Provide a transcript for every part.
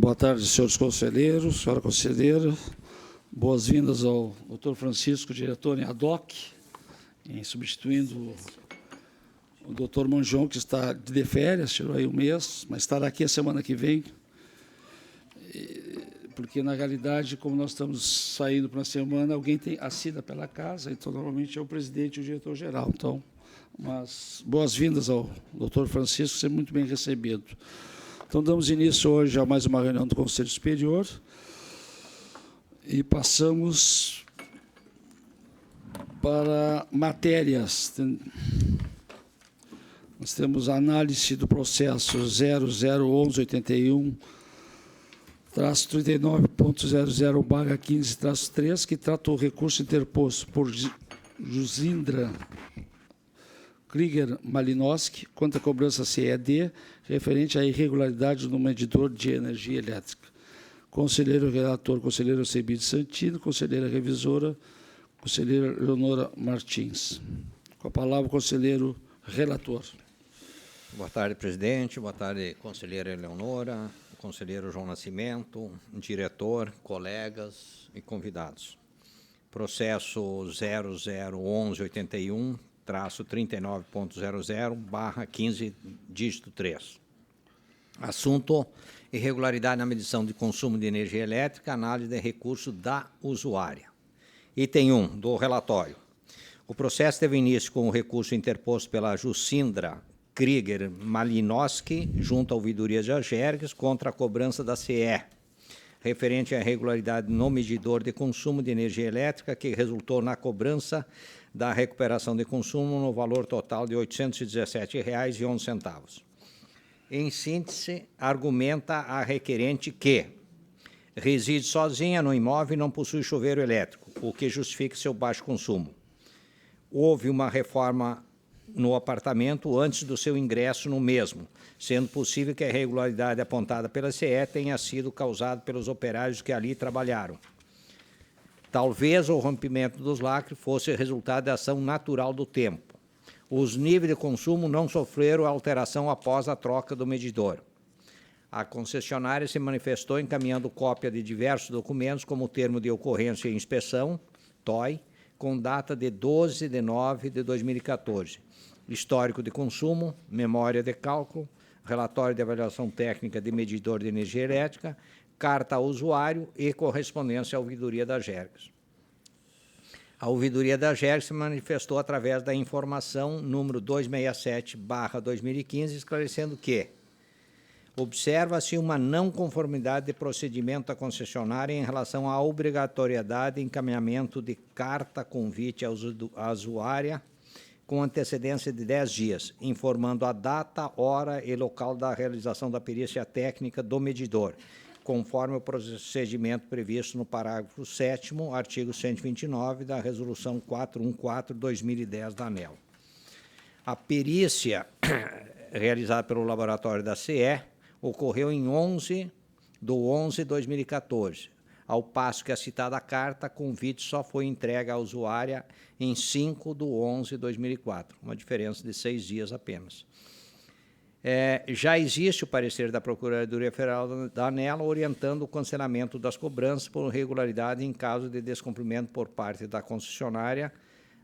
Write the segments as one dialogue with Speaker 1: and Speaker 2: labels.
Speaker 1: Boa tarde, senhores conselheiros, senhora conselheira. Boas-vindas ao doutor Francisco, diretor em ADOC, substituindo o doutor Monjão, que está de férias, tirou aí um mês, mas estará aqui a semana que vem, porque, na realidade, como nós estamos saindo para uma semana, alguém assina pela casa, então, normalmente, é o presidente e o diretor-geral. Então, mas boas-vindas ao doutor Francisco, ser muito bem recebido. Então, damos início hoje a mais uma reunião do Conselho Superior e passamos para matérias. Nós temos a análise do processo 001181-39.00/15-3, que trata o recurso interposto por Jusindra Krieger Malinowski contra a cobrança CED, referente à irregularidade no medidor de energia elétrica. Conselheiro relator, conselheiro Alcebide Santino, conselheira revisora, conselheira Leonora Martins. Com a palavra, o conselheiro relator.
Speaker 2: Boa tarde, presidente. Boa tarde, conselheira Eleonora, conselheiro João Nascimento, diretor, colegas e convidados. Processo 001181-39.00/15, dígito 3. Assunto: irregularidade na medição de consumo de energia elétrica, análise de recurso da usuária. Item 1 do relatório. O processo teve início com o recurso interposto pela Jusindra Krieger Malinowski, junto à ouvidoria de Agergues, contra a cobrança da CE, referente à irregularidade no medidor de consumo de energia elétrica, que resultou na cobrança da recuperação de consumo no valor total de R$ 817,11. Em síntese, argumenta a requerente que reside sozinha no imóvel e não possui chuveiro elétrico, o que justifica seu baixo consumo. Houve uma reforma no apartamento antes do seu ingresso no mesmo, sendo possível que a irregularidade apontada pela CE tenha sido causada pelos operários que ali trabalharam. Talvez o rompimento dos lacres fosse resultado da ação natural do tempo. Os níveis de consumo não sofreram alteração após a troca do medidor. A concessionária se manifestou encaminhando cópia de diversos documentos, como o termo de ocorrência e inspeção, TOI, com data de 12 de nove de 2014, histórico de consumo, memória de cálculo, relatório de avaliação técnica de medidor de energia elétrica, carta ao usuário e correspondência à ouvidoria da Agergues. A ouvidoria da Agergues se manifestou através da informação número 267/2015, esclarecendo que observa-se uma não conformidade de procedimento da concessionária em relação à obrigatoriedade de encaminhamento de carta-convite à usuária com antecedência de 10 dias, informando a data, hora e local da realização da perícia técnica do medidor, conforme o procedimento previsto no parágrafo 7º, artigo 129 da Resolução 414/2010 da ANEEL. A perícia realizada pelo laboratório da CE ocorreu em 11/11/2014, ao passo que a citada carta convite só foi entregue à usuária em 5/11/2004, uma diferença de 6 dias apenas. Já existe o parecer da Procuradoria Federal da ANEEL orientando o cancelamento das cobranças por irregularidade em caso de descumprimento por parte da concessionária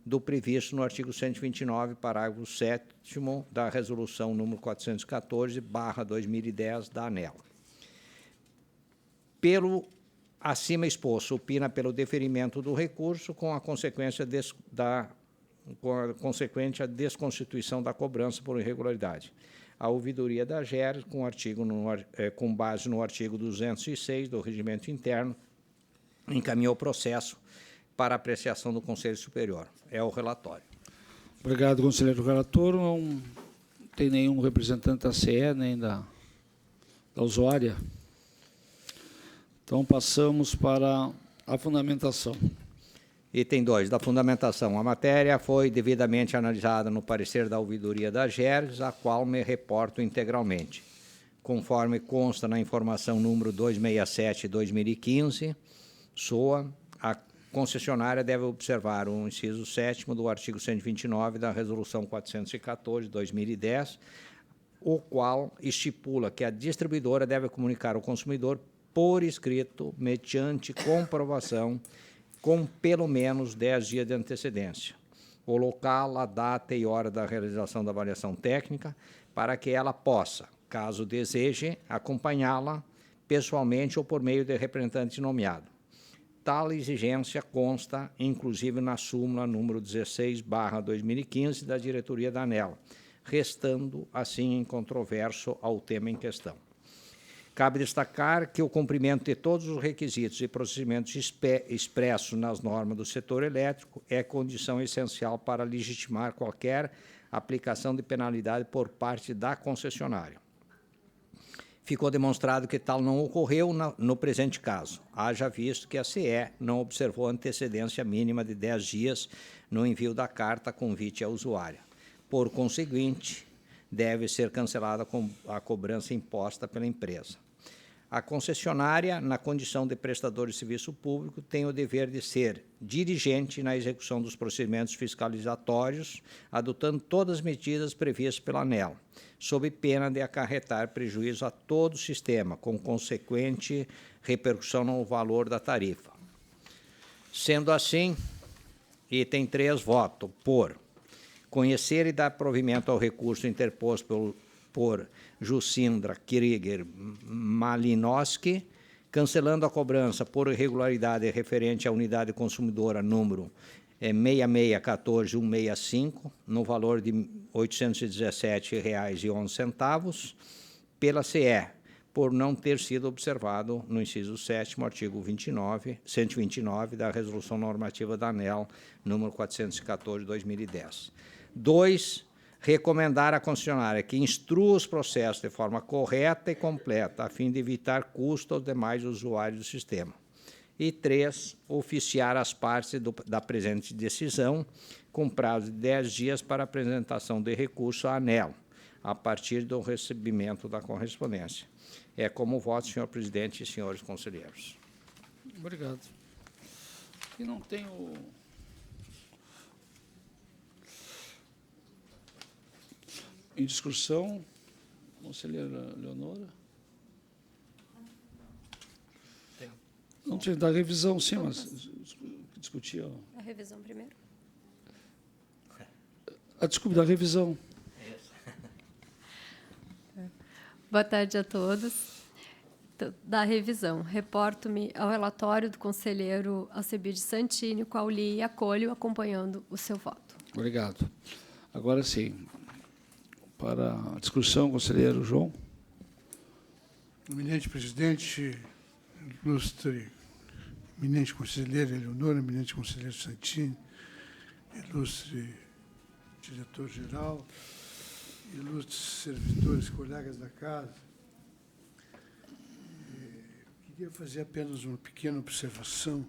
Speaker 2: do previsto no artigo 129, parágrafo 7º da Resolução número 414/2010 da ANEEL. Pelo acima exposto, opina pelo deferimento do recurso com a consequente desconstituição da cobrança por irregularidade. A ouvidoria da Agergues, com base no artigo 206 do Regimento Interno, encaminhou o processo para apreciação do Conselho Superior. É o relatório.
Speaker 1: Obrigado, conselheiro relator. Não tem nenhum representante da CE nem da usuária. Então, passamos para a fundamentação.
Speaker 2: Item 2, da fundamentação. A matéria foi devidamente analisada no parecer da ouvidoria da Agergues, a qual me reporto integralmente. Conforme consta na informação número 267/2015, SOA, a concessionária deve observar o inciso 7º do artigo 129 da Resolução 414/2010, o qual estipula que a distribuidora deve comunicar ao consumidor por escrito, mediante comprovação, com pelo menos 10 dias de antecedência, o local, a data e hora da realização da avaliação técnica, para que ela possa, caso deseje, acompanhá-la pessoalmente ou por meio de representante nomeado. Tal exigência consta, inclusive, na súmula número 16/2015 da diretoria da ANEEL, restando, assim, incontroverso ao tema em questão. Cabe destacar que o cumprimento de todos os requisitos e procedimentos expressos nas normas do setor elétrico é condição essencial para legitimar qualquer aplicação de penalidade por parte da concessionária. Ficou demonstrado que tal não ocorreu no presente caso, haja visto que a CE não observou antecedência mínima de 10 dias no envio da carta convite à usuária. Por conseguinte, deve ser cancelada a cobrança imposta pela empresa. A concessionária, na condição de prestador de serviço público, tem o dever de ser dirigente na execução dos procedimentos fiscalizatórios, adotando todas as medidas previstas pela ANEEL, sob pena de acarretar prejuízo a todo o sistema, com consequente repercussão no valor da tarifa. Sendo assim, item 3, voto por conhecer e dar provimento ao recurso interposto por Jucindra Krieger Malinowski, cancelando a cobrança por irregularidade referente à unidade consumidora número 6614165, no valor de R$ 817,11, pela CE, por não ter sido observado no inciso 7º, artigo 129 da Resolução Normativa da ANEEL, número 414, de 2010. 2, recomendar à concessionária que instrua os processos de forma correta e completa, a fim de evitar custo aos demais usuários do sistema. E 3, oficiar as partes da presente decisão, com prazo de 10 dias para apresentação de recurso à ANEEL, a partir do recebimento da correspondência. É como voto, senhor presidente e senhores conselheiros.
Speaker 1: Obrigado. E não tem o... Em discussão, conselheira Leonora?
Speaker 3: Tem.
Speaker 1: Não tinha da revisão, sim, mas discutir
Speaker 4: A revisão primeiro.
Speaker 1: desculpa, da revisão.
Speaker 4: Boa tarde a todos. Da revisão, reporto-me ao relatório do conselheiro Alcebiades Santini, o qual li e acolho, acompanhando o seu voto.
Speaker 1: Obrigado. Agora sim, para a discussão, conselheiro João.
Speaker 5: Eminente presidente, ilustre, eminente conselheiro Eleonora, eminente conselheiro Santini, ilustre diretor-geral, ilustres servidores, colegas da casa, queria fazer apenas uma pequena observação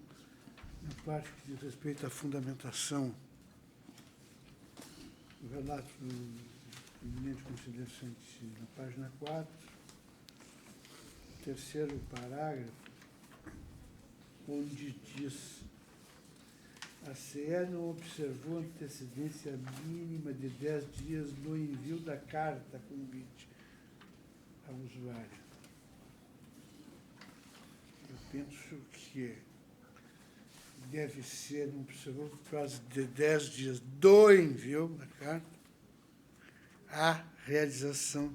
Speaker 5: na parte que diz respeito à fundamentação do relato do eminente conselheiro Santini, na página 4, terceiro parágrafo, onde diz: a CE não observou antecedência mínima de 10 dias no envio da carta convite ao usuário. Eu penso que deve ser observado por prazo de 10 dias do envio da carta à realização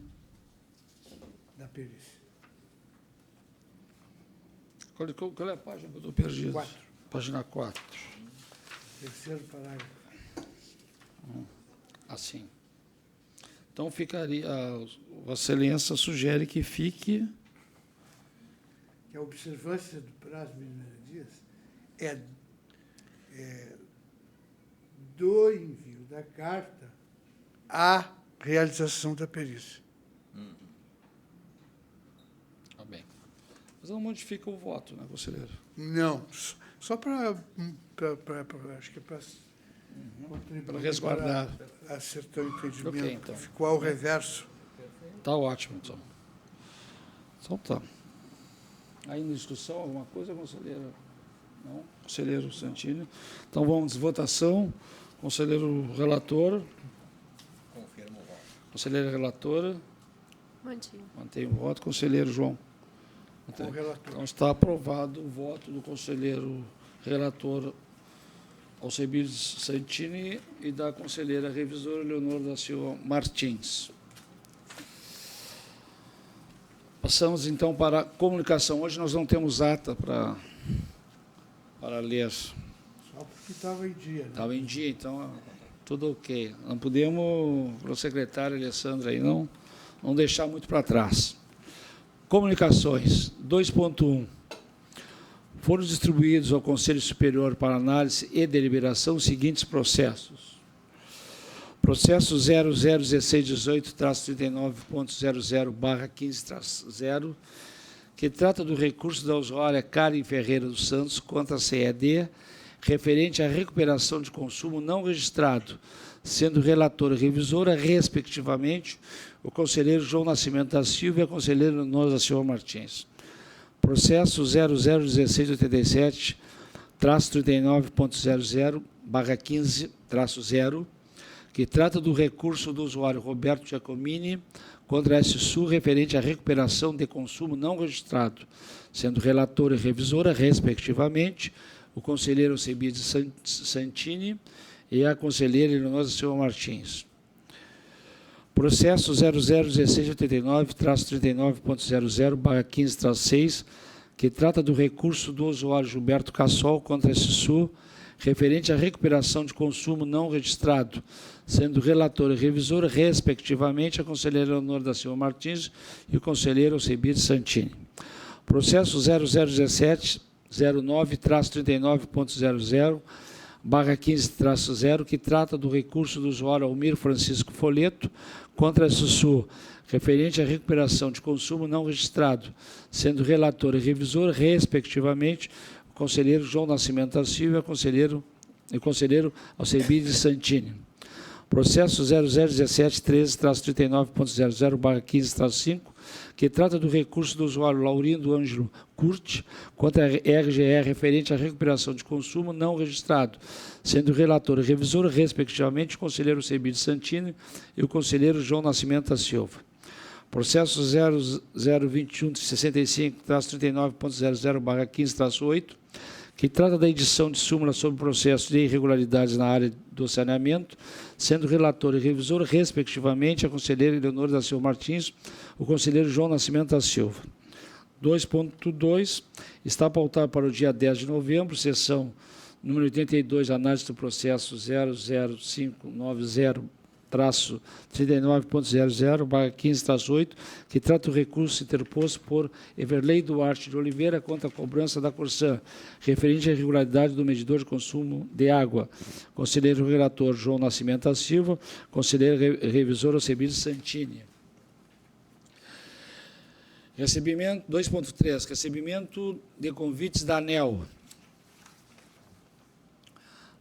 Speaker 5: da perícia.
Speaker 1: Qual é a página que eu estou perdido?
Speaker 5: 4.
Speaker 1: Página 4.
Speaker 5: Terceiro parágrafo.
Speaker 1: Assim. Então, ficaria... Vossa Excelência sugere que fique...
Speaker 5: Que a observância do prazo mínimo de dias é do envio da carta à realização da perícia.
Speaker 1: Tá bem. Mas não modifica o voto, né, conselheiro?
Speaker 5: Não, só para acho que é para contribuir
Speaker 1: Para resguardar.
Speaker 5: para acertar o entendimento.
Speaker 1: Ok, então.
Speaker 5: Ficou ao reverso.
Speaker 1: Tá ótimo, então. Então tá. Aí na discussão, alguma coisa, conselheiro? Não? Conselheiro Santini. Então vamos, votação. Conselheiro relator.
Speaker 2: Confirmo o voto.
Speaker 1: Conselheira relatora.
Speaker 4: Mantive.
Speaker 1: Mantém o voto. Conselheiro João.
Speaker 5: Com o relator.
Speaker 1: Então, está aprovado o voto do conselheiro relator Alcebiades Santini e da conselheira revisora Leonor da Silva Martins. Passamos, então, para a comunicação. Hoje nós não temos ata para ler.
Speaker 5: Só porque estava em dia. Né?
Speaker 1: Estava em dia, então, tudo ok. Não podemos, para o secretário Alessandro aí, não deixar muito para trás. Comunicações, 2.1. Foram distribuídos ao Conselho Superior para análise e deliberação os seguintes processos. Processo 001618-39.00/15-0, que trata do recurso da usuária Karen Ferreira dos Santos contra a CED, referente à recuperação de consumo não registrado, sendo relatora e revisora, respectivamente, o conselheiro João Nascimento da Silva e a conselheira Leonor da Silva Martins. Processo 001687-39.00/15-0, que trata do recurso do usuário Roberto Giacomini contra a SSU referente à recuperação de consumo não registrado, sendo relatora e revisora, respectivamente, o conselheiro Alcebiades Santini e a conselheira Leonor da Silva Martins. Processo 001689-39.00/15-6, que trata do recurso do usuário Gilberto Cassol contra a SSU, referente à recuperação de consumo não registrado, sendo relatora e revisora, respectivamente, a conselheira Leonor da Silva Martins e o conselheiro Alcebiades Santini. Processo 0017-09-39.00/15-0, que trata do recurso do usuário Almir Francisco Folleto contra a SUSU, referente à recuperação de consumo não registrado, sendo relator e revisor, respectivamente, o conselheiro João Nascimento da Silva e o conselheiro Alcebiades Santini. Processo 0017-13-39.00/15-5, que trata do recurso do usuário Laurindo Ângelo Curti contra a RGE referente à recuperação de consumo não registrado, sendo relator e revisor, respectivamente, o conselheiro Alcebiades Santini e o conselheiro João Nascimento da Silva. Processo 0021-65-39.00/15-8, que trata da edição de súmula sobre processos de irregularidades na área do saneamento, sendo relator e revisor, respectivamente, a conselheira Leonor da Silva Martins, o conselheiro João Nascimento da Silva. 2.2, está pautado para o dia 10 de novembro, sessão número 82, análise do processo 00590-39.00/15-8, que trata o recurso interposto por Everley Duarte de Oliveira contra a cobrança da Corsan, referente à irregularidade do medidor de consumo de água. Conselheiro relator João Nascimento da Silva, conselheiro revisor Alcebiades Santini. Recebimento 2.3, recebimento de convites da ANEEL.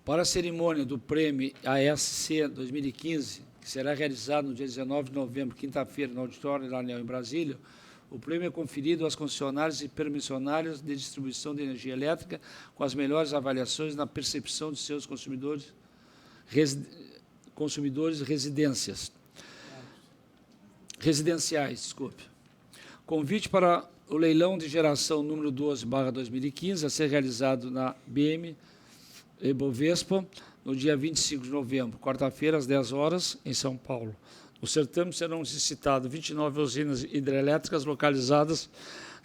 Speaker 1: Para a cerimônia do Prêmio ASC 2015, que será realizada no dia 19 de novembro, quinta-feira, no auditório da ANEEL em Brasília, o prêmio é conferido aos concessionários e permissionários de distribuição de energia elétrica com as melhores avaliações na percepção de seus consumidores residenciais. Convite para o leilão de geração número 12/2015, a ser realizado na BM Ibovespa, no dia 25 de novembro, quarta-feira, às 10 horas, em São Paulo. No certame serão licitadas 29 usinas hidrelétricas localizadas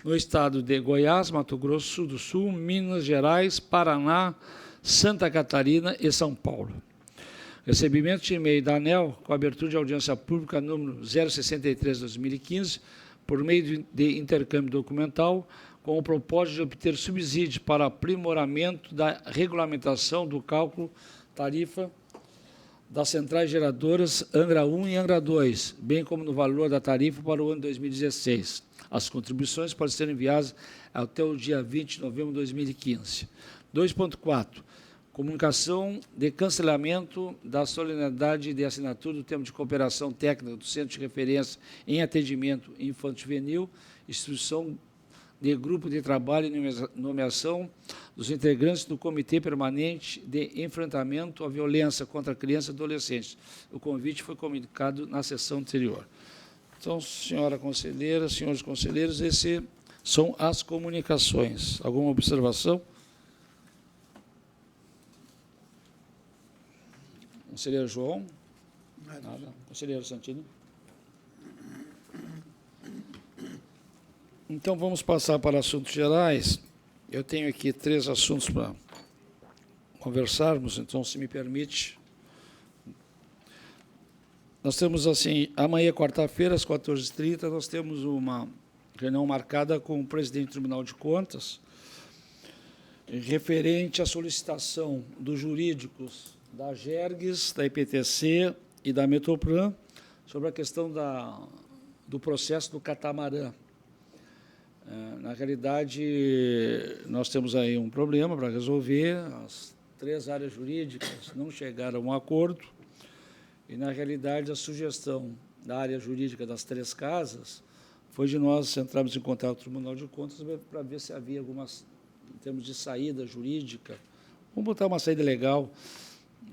Speaker 1: no estado de Goiás, Mato Grosso do Sul, Minas Gerais, Paraná, Santa Catarina e São Paulo. Recebimento de e-mail da ANEEL com abertura de audiência pública número 063/2015, por meio de intercâmbio documental, com o propósito de obter subsídio para aprimoramento da regulamentação do cálculo tarifa das centrais geradoras Angra 1 e Angra 2, bem como no valor da tarifa para o ano 2016. As contribuições podem ser enviadas até o dia 20 de novembro de 2015. 2.4. Comunicação de cancelamento da solenidade de assinatura do termo de cooperação técnica do Centro de Referência em Atendimento Infanto-Juvenil, instituição de grupo de trabalho e nomeação dos integrantes do Comitê Permanente de Enfrentamento à Violência contra Crianças e Adolescentes. O convite foi comunicado na sessão anterior. Então, senhora conselheira, senhores conselheiros, esses são as comunicações. Alguma observação? Conselheiro João? Nada. Conselheiro Santini? Então, vamos passar para assuntos gerais. Eu tenho aqui 3 assuntos para conversarmos, então, se me permite. Nós temos, assim, amanhã, quarta-feira, às 14h30, nós temos uma reunião marcada com o presidente do Tribunal de Contas, referente à solicitação dos jurídicos da Agergs, da IPTC e da Metroplan, sobre a questão do processo do catamarã. Na realidade, nós temos aí um problema para resolver, as 3 áreas jurídicas não chegaram a um acordo, e, na realidade, a sugestão da área jurídica das 3 casas foi de nós entrarmos em contato com o Tribunal de Contas para ver se havia algumas, em termos de saída jurídica, vamos botar uma saída legal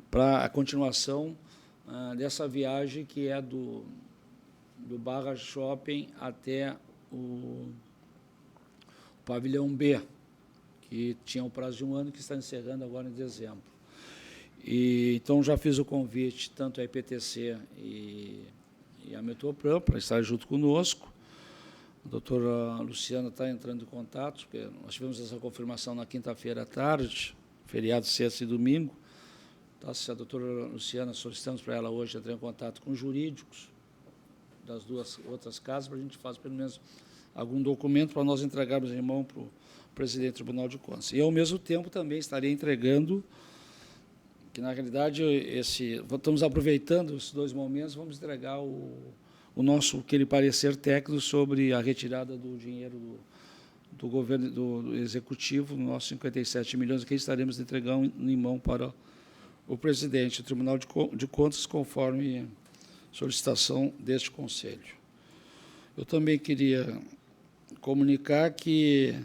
Speaker 1: para a continuação dessa viagem que é do Barra Shopping até o Pavilhão B, que tinha um prazo de 1 ano, que está encerrando agora em dezembro. E, então, já fiz o convite, tanto a IPTC e a Metroplan, para estar junto conosco. A doutora Luciana está entrando em contato, porque nós tivemos essa confirmação na quinta-feira à tarde, feriado sexta e domingo. Então, se a doutora Luciana, solicitamos para ela hoje entrar em contato com os jurídicos das 2 outras casas, para a gente fazer pelo menos algum documento para nós entregarmos em mão para o presidente do Tribunal de Contas. E, ao mesmo tempo, também estarei entregando, que, na realidade, estamos aproveitando esses 2 momentos, vamos entregar o nosso, aquele parecer técnico sobre a retirada do dinheiro do governo, do executivo, nossos 57 milhões, que estaremos entregando em mão para o presidente do Tribunal de Contas, conforme solicitação deste Conselho. Eu também queria comunicar que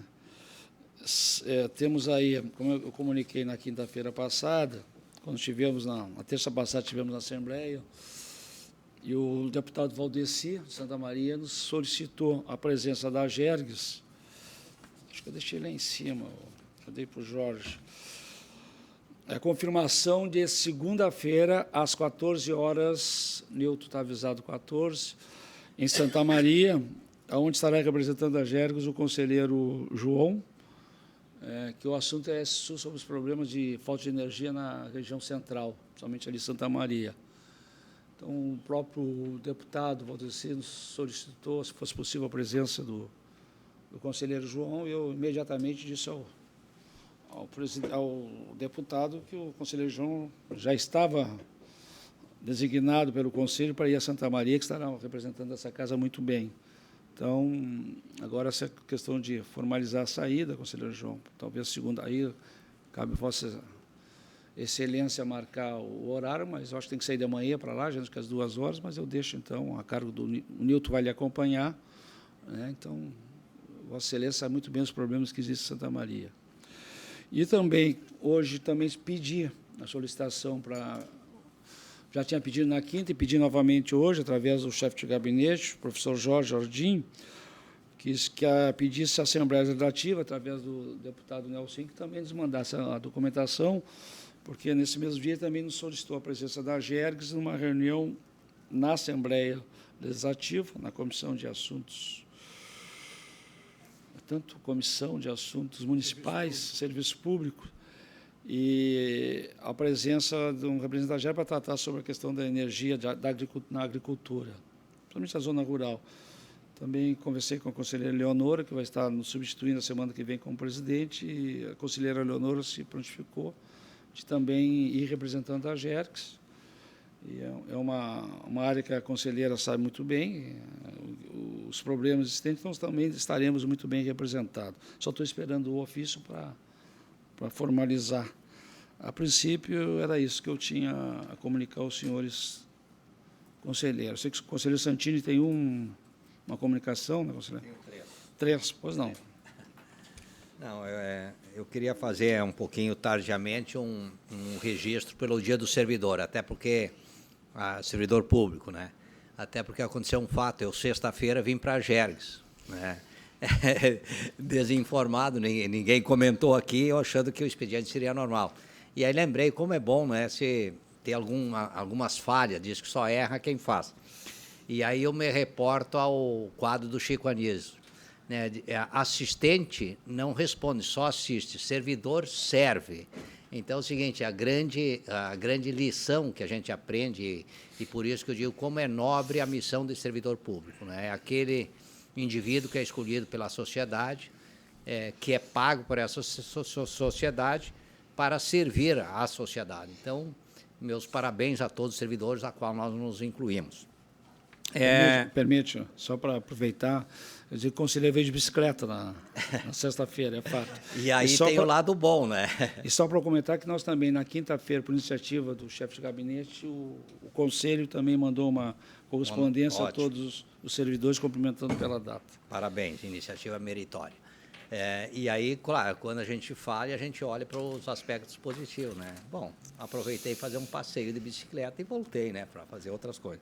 Speaker 1: temos aí, como eu comuniquei na quinta-feira passada, quando tivemos, na terça passada, tivemos na Assembleia, e o deputado Valdeci, de Santa Maria, nos solicitou a presença da Agergs. Acho que eu deixei lá em cima, eu dei para o Jorge. A confirmação de segunda-feira, às 14 horas, Nilton está avisado 14, em Santa Maria, onde estará representando a Agergs o conselheiro João, que o assunto é sobre os problemas de falta de energia na região central, principalmente ali em Santa Maria. Então, o próprio deputado Valdeci nos solicitou, se fosse possível, a presença do conselheiro João, e eu imediatamente disse ao deputado que o conselheiro João já estava designado pelo Conselho para ir a Santa Maria, que estará representando essa casa muito bem. Então, agora essa questão de formalizar a saída, conselheiro João, talvez segunda, aí cabe Vossa Excelência marcar o horário, mas eu acho que tem que sair de manhã para lá, já acho que às 2 horas, mas eu deixo, então, a cargo do o Nilton vai lhe acompanhar, né? Então, Vossa Excelência sabe muito bem os problemas que existem em Santa Maria. E também, hoje, também pedi a solicitação para... Já tinha pedido na quinta e pedi novamente hoje, através do chefe de gabinete, o professor Jorge Jardim, que pedisse a Assembleia Legislativa, através do deputado Nelson, que também nos mandasse a documentação, porque nesse mesmo dia também nos solicitou a presença da Agergs numa reunião na Assembleia Legislativa, na Comissão de Assuntos, tanto Comissão de Assuntos Municipais, Serviço Público, e a presença de um representante da Agergs para tratar sobre a questão da energia na agricultura, principalmente na zona rural. Também conversei com a conselheira Leonora, que vai estar nos substituindo a semana que vem como presidente, e a conselheira Leonora se prontificou de também ir representando a Agergs. E é uma área que a conselheira sabe muito bem, os problemas existentes, então também estaremos muito bem representados. Só estou esperando o ofício para formalizar. A princípio, era isso que eu tinha a comunicar aos senhores conselheiros. Sei que o conselheiro Santini tem uma comunicação, né, conselheiro?
Speaker 2: Tenho
Speaker 1: 3, pois não.
Speaker 2: Não, eu queria fazer um pouquinho tardiamente um registro pelo Dia do Servidor, até porque servidor público, né? até porque aconteceu um fato. Eu, sexta-feira, vim para a Gerges, né? Desinformado, ninguém comentou aqui, eu achando que o expediente seria normal. E aí lembrei como é bom, né, se ter algumas falhas, diz que só erra quem faz. E aí eu me reporto ao quadro do Chico Anísio, né? Assistente não responde, só assiste, servidor serve. Então é o seguinte, a grande lição que a gente aprende, e por isso que eu digo como é nobre a missão do servidor público, né? Aquele indivíduo que é escolhido pela sociedade, que é pago por essa sociedade para servir à sociedade. Então, meus parabéns a todos os servidores a qual nós nos incluímos.
Speaker 1: Permite, só para aproveitar, eu digo que o conselheiro veio de bicicleta na sexta-feira, é fato.
Speaker 2: E aí tem o lado bom, né?
Speaker 1: E só para comentar que nós também, na quinta-feira, por iniciativa do chefe de gabinete, o conselho também mandou uma correspondência a todos os servidores cumprimentando pela data.
Speaker 2: Parabéns, iniciativa meritória. E aí, claro, quando a gente fala, a gente olha para os aspectos positivos, né? Bom, aproveitei fazer um passeio de bicicleta e voltei, né, para fazer outras coisas.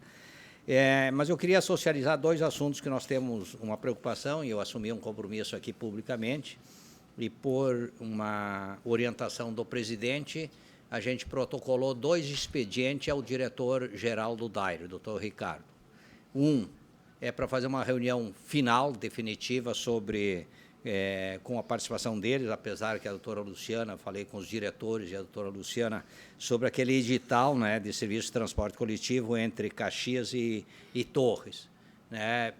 Speaker 2: Mas eu queria socializar 2 assuntos que nós temos uma preocupação, e eu assumi um compromisso aqui publicamente, e por uma orientação do presidente, a gente protocolou 2 expedientes ao diretor-geral do DAIR, doutor Ricardo. Um é para fazer uma reunião final, definitiva, sobre, com a participação deles, apesar que a doutora Luciana, falei com os diretores e a doutora Luciana, sobre aquele edital, né, de serviço de transporte coletivo entre Caxias e Torres, né?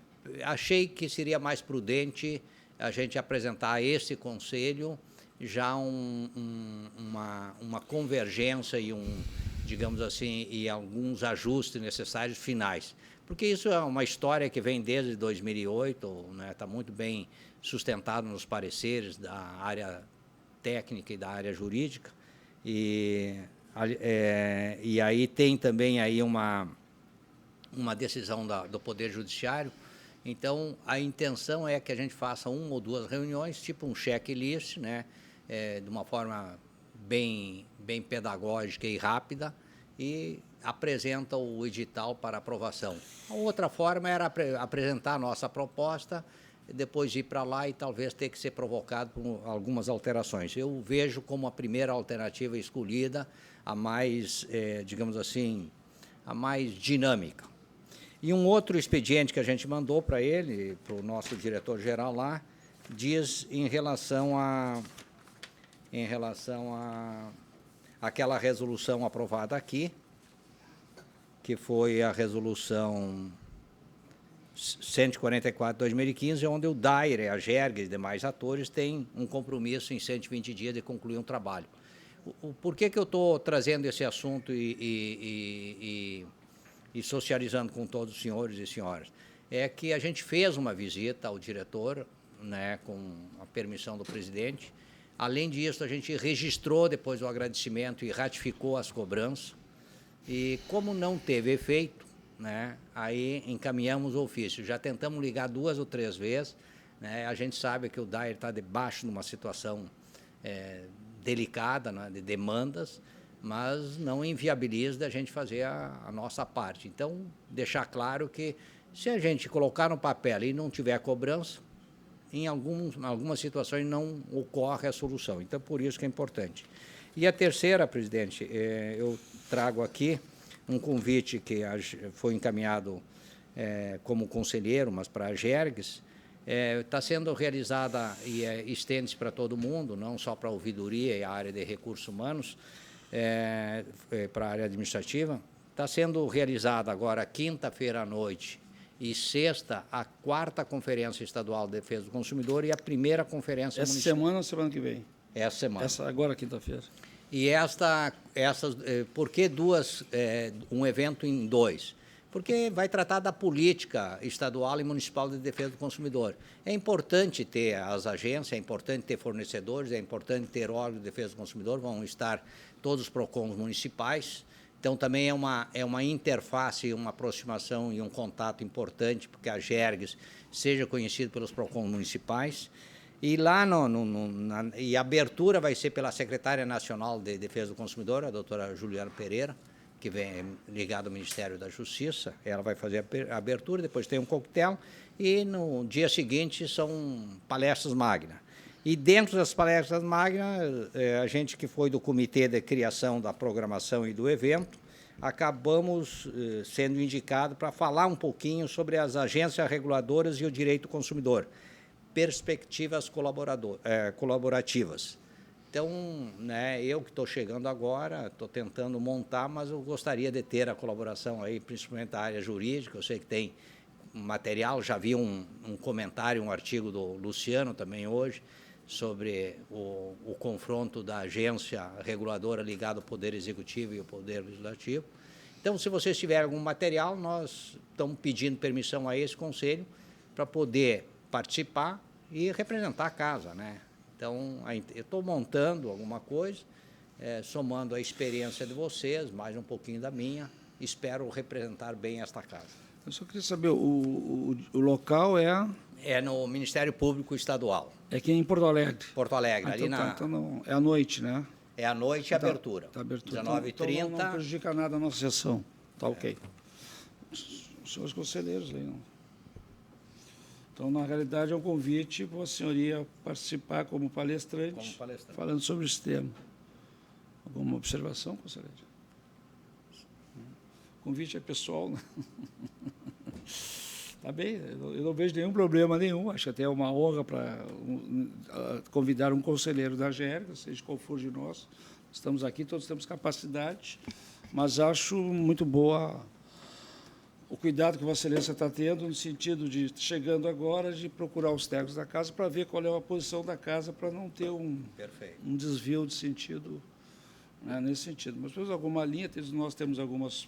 Speaker 2: Achei que seria mais prudente a gente apresentar a esse conselho já uma convergência e digamos assim, e alguns ajustes necessários finais. Porque isso é uma história que vem desde 2008, né, está muito bem sustentado nos pareceres da área técnica e da área jurídica, e aí tem também aí uma decisão do Poder Judiciário. Então, a intenção é que a gente faça 1 ou 2 reuniões, tipo um checklist, né, de uma forma bem pedagógica e rápida, e apresenta o edital para aprovação. A outra forma era apresentar a nossa proposta, depois ir para lá e talvez ter que ser provocado por algumas alterações. Eu vejo como a primeira alternativa escolhida, a mais, digamos assim, a mais dinâmica. E um outro expediente que a gente mandou para ele, para o nosso diretor-geral lá, diz em relação a aquela resolução aprovada aqui, que foi a resolução 144 de 2015, onde o DAIR, a Gerges e demais atores têm um compromisso em 120 dias de concluir um trabalho. Por que eu estou trazendo esse assunto e socializando com todos os senhores e senhoras? É que a gente fez uma visita ao diretor, né, com a permissão do presidente. Além disso, a gente registrou depois o agradecimento e ratificou as cobranças. E como não teve efeito, né, aí encaminhamos o ofício. Já tentamos ligar 2 ou 3 vezes, né? A gente sabe que o DAIR está debaixo de uma situação delicada, né, de demandas, mas não inviabiliza a gente fazer a nossa parte. Então, deixar claro que se a gente colocar no papel e não tiver cobrança, em algumas situações não ocorre a solução. Então, por isso que é importante. E a terceira, presidente, eu trago aqui um convite que foi encaminhado como conselheiro, mas para a Gerges. Está sendo realizada e estende-se para todo mundo, não só para a ouvidoria e a área de recursos humanos, para a área administrativa. Está sendo realizada agora, quinta-feira à noite e sexta, a 4ª Conferência Estadual de Defesa do Consumidor e a 1ª Conferência
Speaker 1: Municipal. Essa semana ou semana que vem?
Speaker 2: Essa semana.
Speaker 1: Agora, quinta-feira.
Speaker 2: E por que um evento em 2? Porque vai tratar da política estadual e municipal de defesa do consumidor. É importante ter as agências, é importante ter fornecedores, é importante ter órgãos de defesa do consumidor, vão estar todos os PROCONs municipais. Então, também é uma interface, uma aproximação e um contato importante, porque a Gerges seja conhecida pelos PROCONs municipais. E lá e a abertura vai ser pela secretária nacional de Defesa do Consumidor, a doutora Juliana Pereira, que vem ligada ao Ministério da Justiça. Ela vai fazer a abertura, depois tem um coquetel, e no dia seguinte são palestras magnas. E dentro das palestras magnas, a gente que foi do Comitê de Criação da Programação e do evento, acabamos sendo indicados para falar um pouquinho sobre as agências reguladoras e o direito do consumidor, perspectivas colaborativas. Então, né, eu que estou chegando agora, estou tentando montar, mas eu gostaria de ter a colaboração aí, principalmente da área jurídica. Eu sei que tem material, já vi um comentário, um artigo do Luciano também hoje, sobre o confronto da agência reguladora ligada ao Poder Executivo e ao Poder Legislativo. Então, se vocês tiverem algum material, nós estamos pedindo permissão a esse conselho para poder participar e representar a casa, né? Então, eu estou montando alguma coisa, somando a experiência de vocês, mais um pouquinho da minha, espero representar bem esta casa.
Speaker 1: Eu só queria saber, o local é...
Speaker 2: É no Ministério Público Estadual.
Speaker 1: É aqui em Porto Alegre.
Speaker 2: Porto Alegre, ali
Speaker 1: então,
Speaker 2: na...
Speaker 1: então não, é à noite, né?
Speaker 2: É à noite a abertura.
Speaker 1: Tá abertura.
Speaker 2: 19h30.
Speaker 1: Então não prejudica nada a nossa sessão. Tá ok. Os senhores conselheiros aí, não. Então, na realidade, é um convite para a senhoria participar como palestrante, falando sobre esse tema. Alguma observação, conselheiro? O convite é pessoal, né? Tá bem, eu não vejo nenhum problema nenhum. Acho até uma honra para convidar um conselheiro da GERG, seja qual for de nós. Estamos aqui, todos temos capacidade, mas acho muito boa o cuidado que Vossa Excelência está tendo, no sentido de, chegando agora, de procurar os técnicos da casa para ver qual é a posição da casa, para não ter um desvio de sentido, né, nesse sentido. Mas, temos alguma linha, nós temos algumas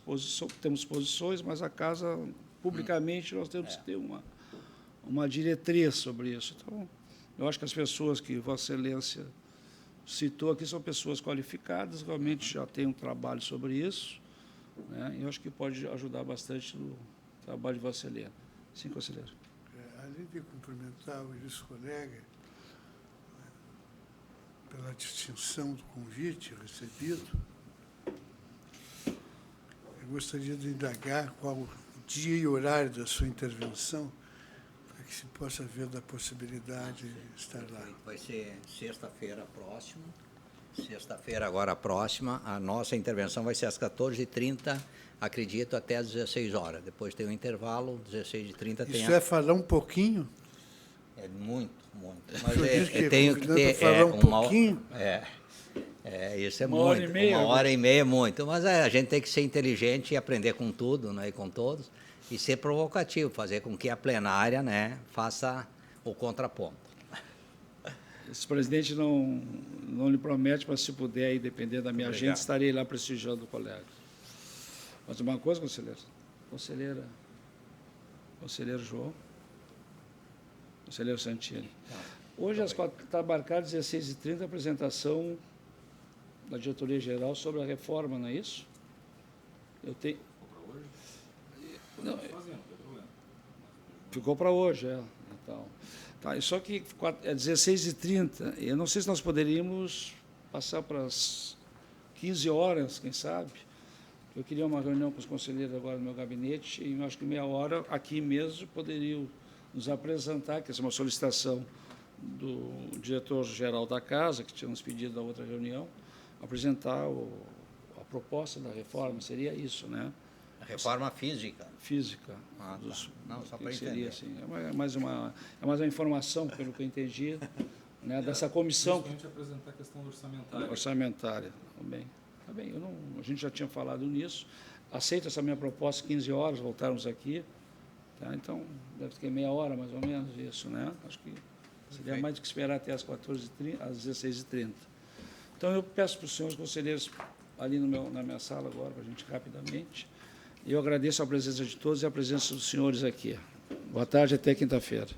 Speaker 1: posições, mas a casa, publicamente, nós temos que ter uma diretriz sobre isso. Então, eu acho que as pessoas que Vossa Excelência citou aqui são pessoas qualificadas, realmente já têm um trabalho sobre isso, né? Eu acho que pode ajudar bastante no trabalho de Vossa Excelência. Sim, conselheiro.
Speaker 5: Além de cumprimentar o ilustre colega pela distinção do convite recebido, eu gostaria de indagar qual o dia e horário da sua intervenção, para que se possa ver da possibilidade de estar lá.
Speaker 2: Vai ser sexta-feira próxima. Sexta-feira agora próxima, a nossa intervenção vai ser às 14h30, acredito, até às 16 horas. Depois tem um intervalo, 16h30 tem...
Speaker 5: Isso é falar um pouquinho?
Speaker 2: É muito, muito.
Speaker 5: Mas
Speaker 2: eu tenho que ter...
Speaker 5: falar um pouquinho?
Speaker 2: Isso é
Speaker 1: uma
Speaker 2: muito.
Speaker 1: Hora e meia,
Speaker 2: 1h30 é muito. Mas a gente tem que ser inteligente e aprender com tudo, né, e com todos, e ser provocativo, fazer com que a plenária, né, faça o contraponto.
Speaker 1: Esse presidente não lhe promete, mas se puder, aí, dependendo da minha agenda, estarei lá prestigiando o colega. Mas uma coisa, conselheiro? Conselheiro João. Conselheiro Santini. Hoje, está marcado 16h30, a apresentação da diretoria-geral sobre a reforma, não é isso? Eu tenho... Não, ficou para hoje, então... Tá, só que é 16h30, eu não sei se nós poderíamos passar para as 15 horas, quem sabe. Eu queria uma reunião com os conselheiros agora no meu gabinete, e eu acho que meia hora, aqui mesmo, poderiam nos apresentar, que essa é uma solicitação do diretor-geral da casa, que tinha nos pedido da outra reunião, apresentar a proposta da reforma, seria isso, né?
Speaker 2: Reforma física.
Speaker 1: Física.
Speaker 2: Tá. Não, só para entender.
Speaker 1: Seria, assim, é mais uma informação, pelo que eu entendi, né, dessa comissão.
Speaker 3: A gente apresentar a questão orçamentária.
Speaker 1: Orçamentária, também. Tá bem, a gente já tinha falado nisso. Aceito essa minha proposta, 15 horas, voltarmos aqui. Tá? Então, deve ter meia hora, mais ou menos, isso, né? Acho que seria mais do que esperar até às 14h30, às 16h30. Então, eu peço para os senhores conselheiros ali na minha sala agora, para a gente rapidamente. Eu agradeço a presença de todos e a presença dos senhores aqui. Boa tarde, até quinta-feira.